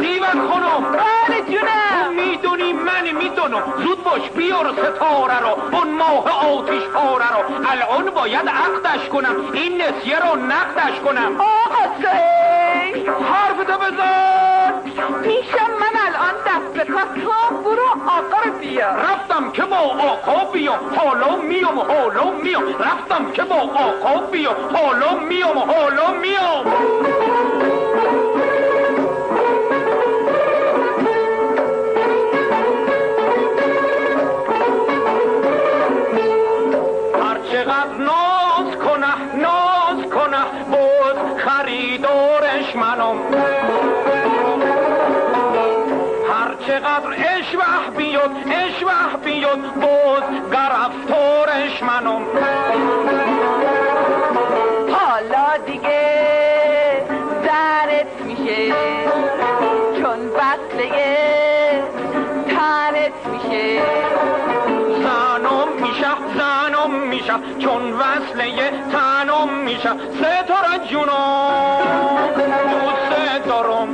دیوان خانم. بله جونم. میدونی من میدونم. زود باش بیار ستاره رو، اون ماه آتیش پاره رو. الان باید عقدش کنم، این نسیه رو نقدش کنم. آقا صحیح حرفتو بزن. میشم من الان دست به کار، تو برو آقا رو بیار. رفتم که با آقا بیام، حالا میام حالا میام. رفتم که با آقا بیام، حالا میام حالا میام. هر چقدر ناز کنه باز خریدارش منم. هر چقدر اشوه بیاد باز گرفتارش منم. حالا دیگه زنت میشه، چون بسته تنت میشه. زنم میشه چون وصله تنم میشه. ستاره جونم دوست دارم.